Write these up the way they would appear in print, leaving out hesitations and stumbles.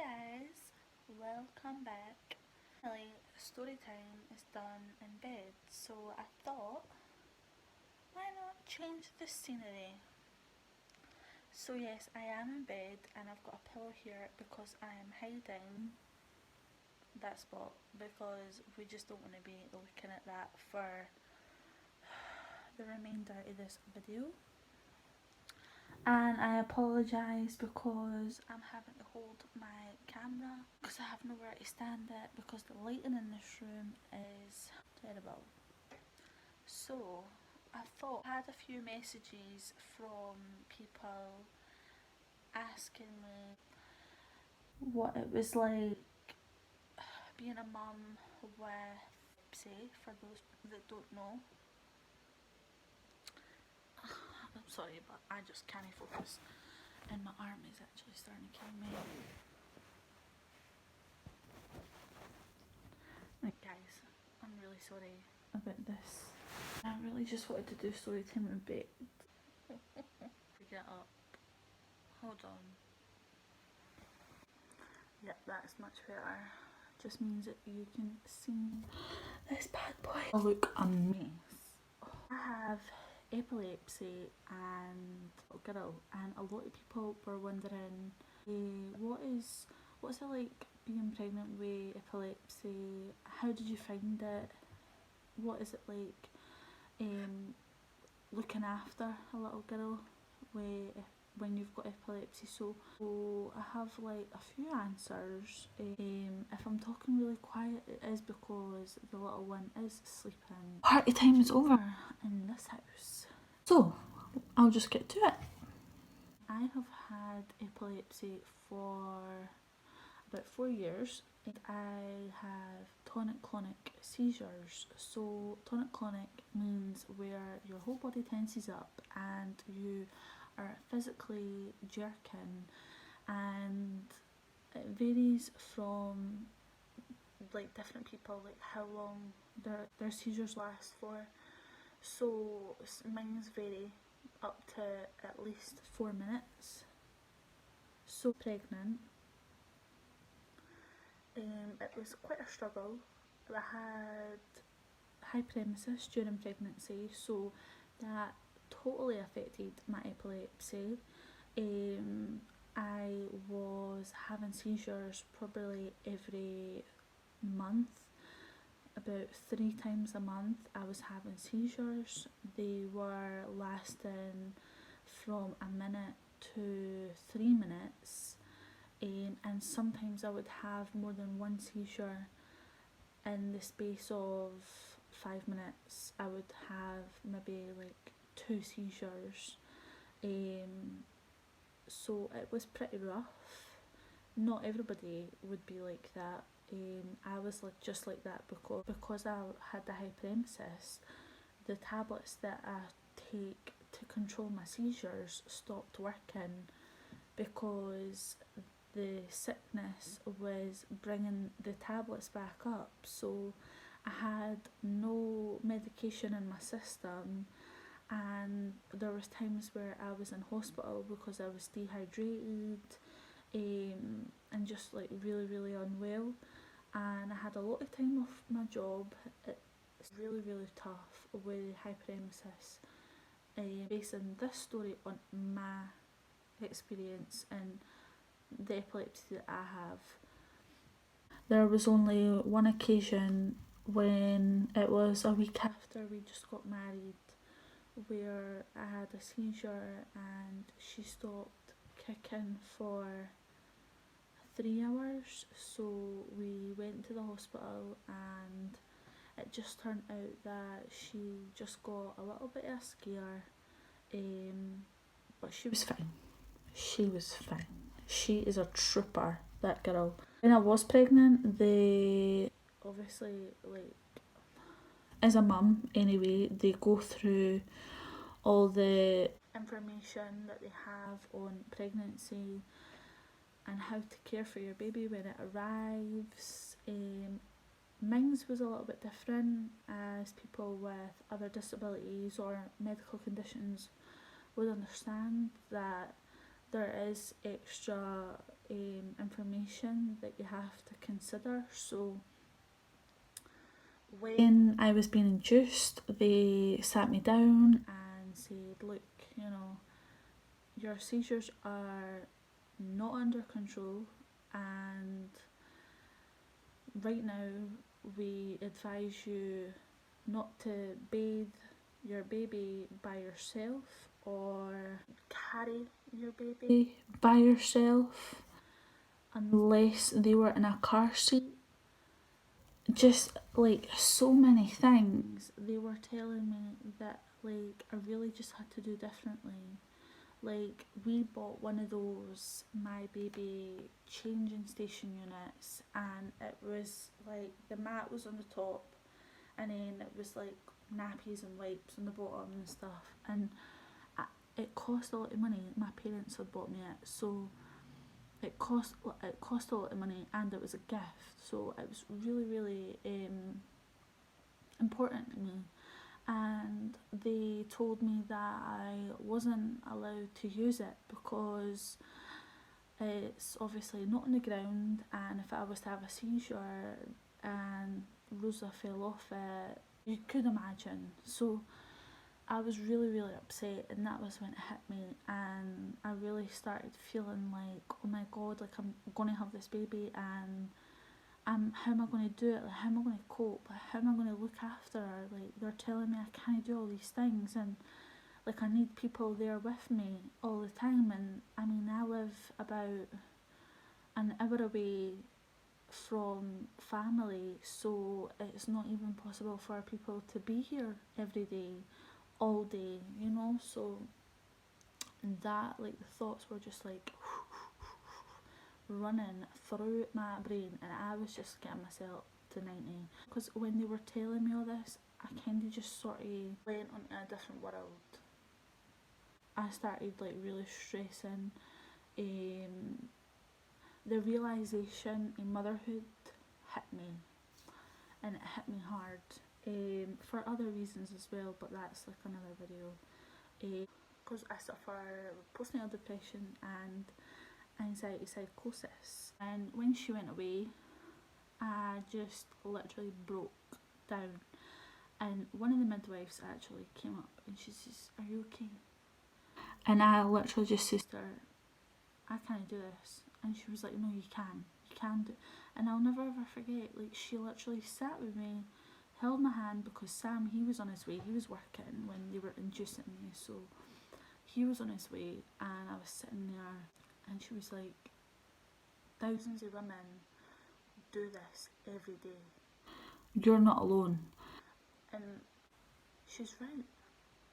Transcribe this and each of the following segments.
guys, welcome back. Finally, story time is done in bed, so I thought, why not change the scenery? So yes, I am in bed and I've got a pillow here because I am hiding that spot because we just don't want to be looking at that for the remainder of this video. And I apologise because I'm having to hold my camera because I have nowhere to stand it because the lighting in this room is terrible. So I thought I had a few messages from people asking me what it was like being a mum with epilepsy, for those that don't know. I'm sorry, but I just can't focus and my arm is actually starting to kill me. Right, guys, I'm really sorry about this. I really just wanted to do story time in bed. Get up. Hold on. Yep, that's much better. Just means that you can see this bad boy. I look a mess. I have epilepsy and a lot of people were wondering what's it like being pregnant with epilepsy? How did you find it? What is it like looking after a little girl when you've got epilepsy? So I have like a few answers. If I'm talking really quiet, it is because the little one is sleeping. Party time is over in this house. So I'll just get to it. I have had epilepsy for about 4 years. I have tonic-clonic seizures. So tonic-clonic means where your whole body tenses up and you are physically jerking, and it varies from like different people, like how long their seizures last for. So mine's vary up to at least 4 minutes. So pregnant. It was quite a struggle. I had hyperemesis during pregnancy, so that totally affected my epilepsy. I was having seizures probably every month. About 3 times a month I was having seizures. They were lasting from a minute to 3 minutes. And sometimes I would have more than one seizure in the space of 5 minutes. I would have maybe like 2 seizures. So it was pretty rough. Not everybody would be like that. I was like just like that because I had the hyperemesis. The tablets that I take to control my seizures stopped working because the sickness was bringing the tablets back up. So I had no medication in my system, and there was times where I was in hospital because I was dehydrated and just like really unwell, and I had a lot of time off my job. It's really tough with hyperemesis. Basing this story on my experience and the epilepsy that I have. There was only one occasion when it was a week after we just got married where I had a seizure and she stopped kicking for 3 hours. So we went to the hospital and it just turned out that she just got a little bit of a scare, but she was fine. She is a trooper, that girl. When I was pregnant, they obviously, like, as a mum anyway, they go through all the information that they have on pregnancy and how to care for your baby when it arrives. Mine's was a little bit different, as people with other disabilities or medical conditions would understand that there is extra information that you have to consider. So when I was being induced, they sat me down and said, look, you know, your seizures are not under control, and right now we advise you not to bathe your baby by yourself or carry your baby by yourself unless they were in a car seat. Just like so many things they were telling me that like I really just had to do differently. Like, we bought one of those My Baby changing station units, and it was like the mat was on the top, and then it was like nappies and wipes on the bottom and stuff. And it cost a lot of money. My parents had bought me it, so it cost a lot of money, and it was a gift. So it was really, really important to me. And they told me that I wasn't allowed to use it because it's obviously not on the ground, and if I was to have a seizure and Rosa fell off it, you could imagine. So I was really, really upset, and that was when it hit me, and I really started feeling like, oh my god, like I'm gonna have this baby, and how am I going to do it? Like, how am I going to cope? Like, how am I going to look after her? Like, they're telling me I can't do all these things, and like I need people there with me all the time. And I mean, I live about an hour away from family, so it's not even possible for people to be here every day, all day, you know. So that, like, the thoughts were just like running through my brain, and I was just getting myself to 90. Because when they were telling me all this, I kind of just sort of went onto a different world. I started like really stressing. The realisation in motherhood hit me, and it hit me hard. For other reasons as well, but that's like another video. Because I suffer postnatal depression and anxiety psychosis, and when she went away I just literally broke down, and one of the midwives actually came up and she says, are you okay? And I literally just said to her, I can't do this. And she was like, no, you can do it. And I'll never ever forget, like, she literally sat with me, held my hand, because Sam, he was on his way, he was working when they were inducing me, so he was on his way, and I was sitting there, and she was like, thousands of women do this every day. You're not alone. And she's right.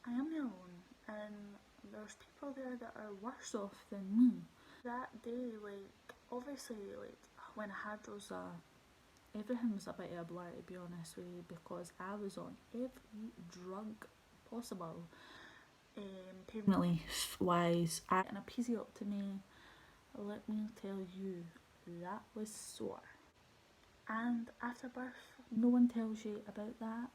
I am not alone. And there's people there that are worse off than me. That day, like, obviously, like, when I had Rosa, everything was a bit of a blur, to be honest with you, because I was on every drug possible. Payment wise, and a episiotomy, let me tell you, that was sore. And after birth, no one tells you about that.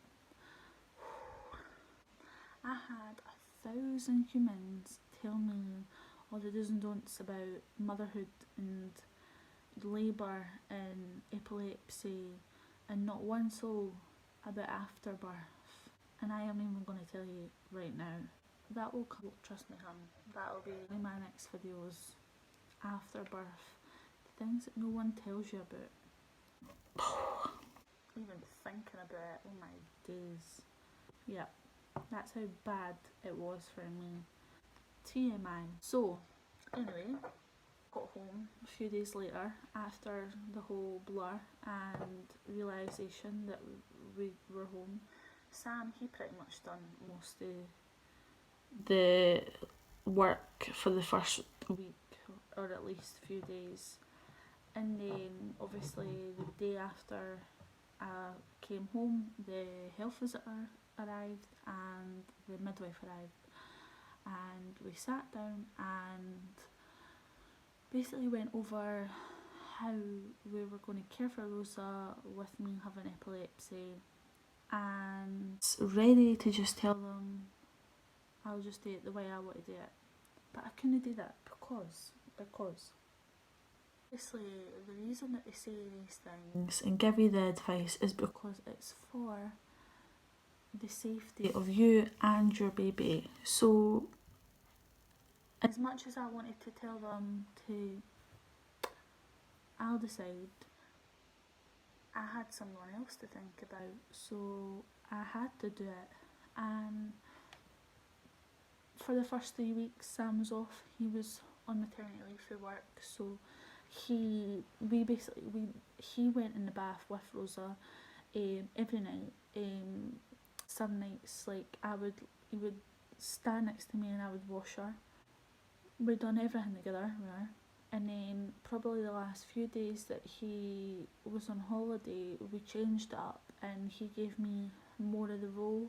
I had 1,000 humans tell me all the do's and don'ts about motherhood and labour and epilepsy, and not one soul about afterbirth. And I am even going to tell you right now, that will come, trust me, hon, that'll be in my next videos. Afterbirth, things that no one tells you about. Even thinking about it, oh my days. Yeah, that's how bad it was for me. TMI. So, anyway, got home a few days later after the whole blur and realisation that we were home. Sam, he pretty much done most of the work for the first week, or at least a few days. And then obviously the day after I came home, the health visitor arrived and the midwife arrived, and we sat down and basically went over how we were going to care for Rosa with me having epilepsy, and ready to just tell them I'll just do it the way I want to do it. But I couldn't do that because Obviously, the reason that they say these things and give you the advice is because it's for the safety of you and your baby. So, as much as I wanted to tell them to, I'll decide, I had someone else to think about, so I had to do it. And for the first 3 weeks, Sam was off. He was on maternity leave for work, so he went in the bath with Rosa every night. Some nights, like he would stand next to me and I would wash her. We'd done everything together, right? And then probably the last few days that he was on holiday, we changed up and he gave me more of the role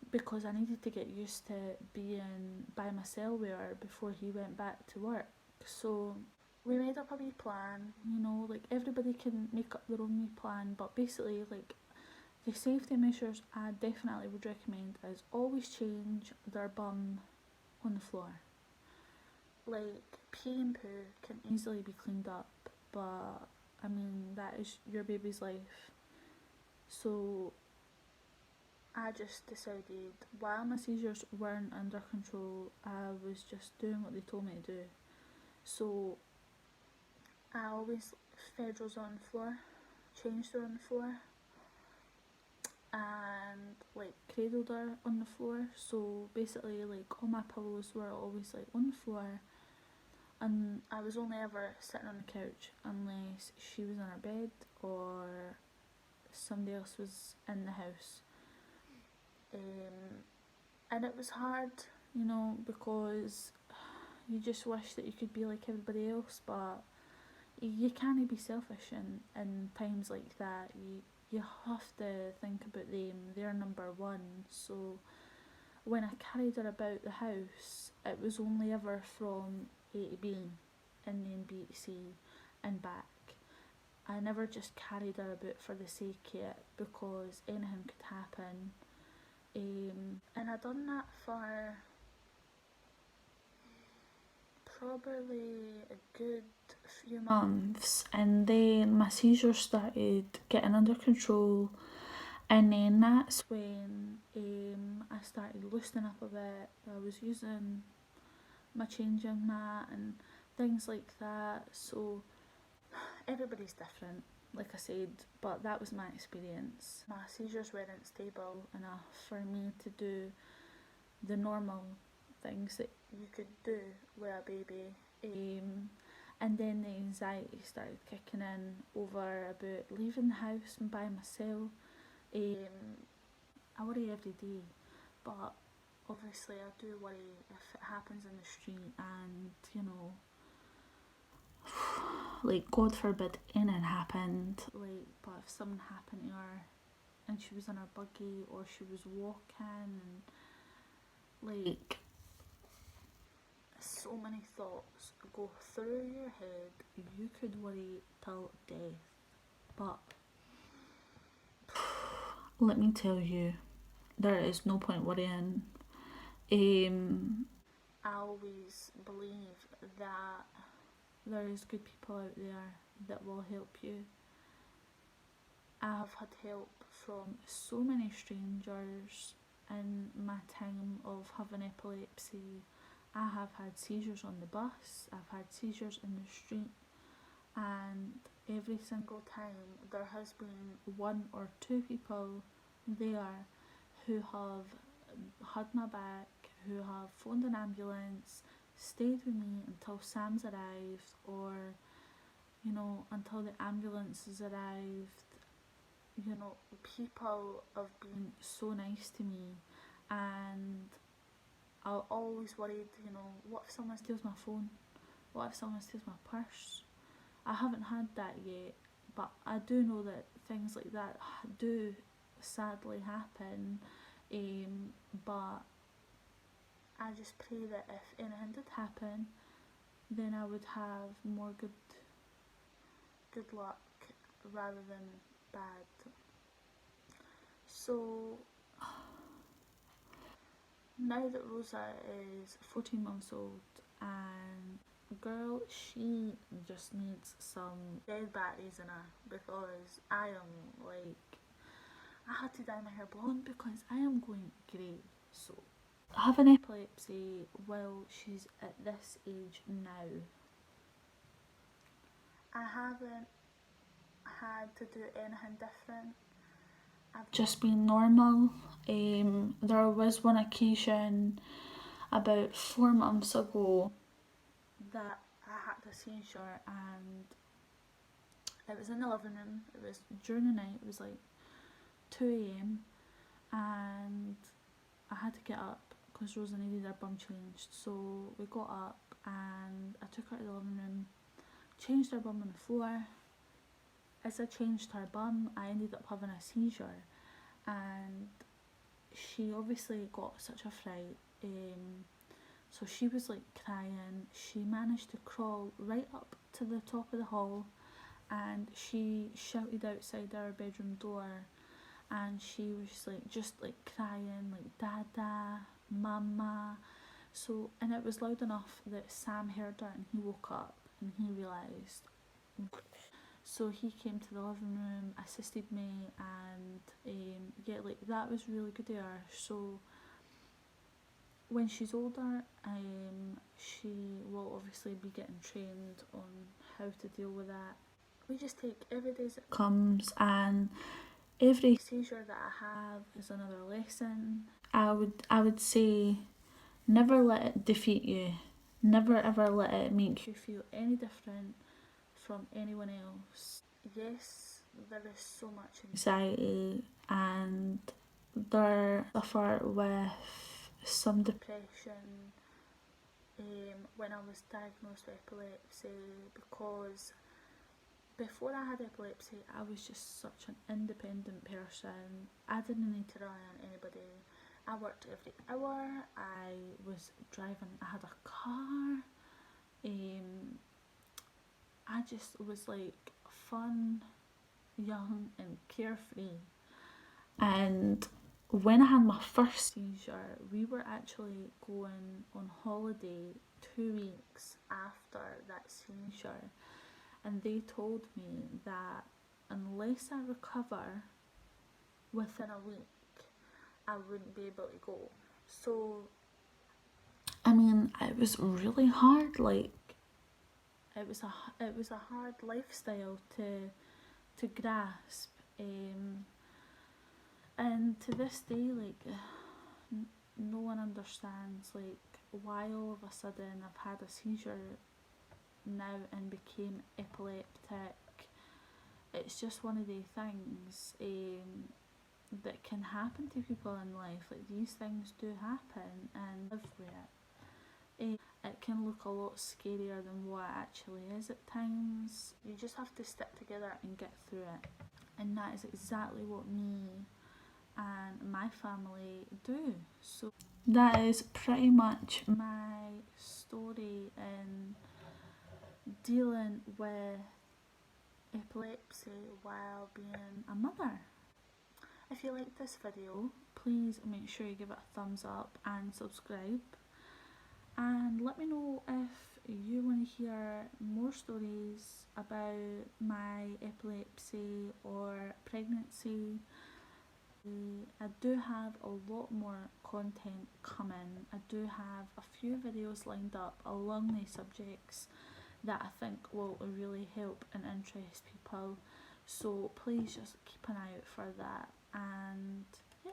because I needed to get used to being by myself with her before he went back to work. So we made up a wee plan, like everybody can make up their own wee plan, but basically, like, the safety measures I definitely would recommend is always change their bum on the floor. Like, pee and poo can easily be cleaned up, but I mean, that is your baby's life. So I just decided while my seizures weren't under control, I was just doing what they told me to do. So I always fed Rosa on the floor, changed her on the floor, and like cradled her on the floor. So basically, like, all my pillows were always like on the floor, and I was only ever sitting on the couch unless she was in her bed or somebody else was in the house. And it was hard, because you just wish that you could be like everybody else, but you can't be selfish in times like that. You have to think about them. They're number one. So when I carried her about the house, it was only ever from A to B and then B to C and back. I never just carried her about for the sake of it because anything could happen. And I done that for probably a good few months, and then my seizures started getting under control, and then that's when I started loosening up a bit. I was using my changing mat and things like that. So everybody's different, like I said, but that was my experience. My seizures weren't stable enough for me to do the normal things that you could do with a baby. And then the anxiety started kicking in over about leaving the house and by myself. I worry every day, but obviously I do worry if it happens in the street and, like, God forbid anything happened, like, but if something happened to her and she was in her buggy or she was walking, and like, so many thoughts go through your head, you could worry till death. But let me tell you, there is no point worrying. I always believe that there is good people out there that will help you. I have had help from so many strangers in my time of having epilepsy. I have had seizures on the bus, I've had seizures in the street, and every single time there has been one or two people there who have had my back, who have phoned an ambulance, stayed with me until Sam's arrived, or until the ambulance has arrived. People have been so nice to me, and I always worried, what if someone steals my phone? What if someone steals my purse? I haven't had that yet, but I do know that things like that do sadly happen. But I just pray that if anything did happen, then I would have more good luck rather than bad. So now that Rosa is 14 months old and girl, she just needs some dead batteries in her, because I am like, I had to dye my hair blonde because I am going grey. So having epilepsy while she's at this age now, I haven't had to do anything different. I've just been normal. There was one occasion about 4 months ago that I had a seizure, and it was in the living room. It was during the night. It was like 2 a.m. and I had to get up because Rosa needed her bum changed. So we got up and I took her to the living room, changed her bum on the floor. As I changed her bum, I ended up having a seizure, and she obviously got such a fright. So she was like crying. She managed to crawl right up to the top of the hall, and she shouted outside our bedroom door, and she was like just like crying like dada, mama. So, and it was loud enough that Sam heard her, and he woke up and he realised. So he came to the living room, assisted me, and yeah, like that was really good of her. So when she's older, she will obviously be getting trained on how to deal with that. We just take every day as it comes, and every seizure that I have is another lesson. I would say, never let it defeat you. Never ever let it make you feel any different from anyone else. Yes, there is so much anxiety, and they suffer with some depression when I was diagnosed with epilepsy, because before I had epilepsy I was just such an independent person. I didn't need to rely on anybody. I worked every hour. I was driving, I had a car. I just was like fun, young and carefree. And when I had my first seizure, we were actually going on holiday 2 weeks after that seizure, and they told me that unless I recover within a week, I wouldn't be able to go. So, I mean, it was really hard. Like, it was a hard lifestyle to grasp. And to this day, like, no one understands like why all of a sudden I've had a seizure now and became epileptic. It's just one of the things that can happen to people in life. Like, these things do happen, and live with it. It can look a lot scarier than what it actually is at times. You just have to stick together and get through it, and that is exactly what me and my family do. So that is pretty much my story in dealing with epilepsy while being a mother. If you like this video, please make sure you give it a thumbs up and subscribe, and let me know if you want to hear more stories about my epilepsy or pregnancy. I do have a lot more content coming. I do have a few videos lined up along these subjects that I think will really help and interest people. So please just keep an eye out for that. And yeah.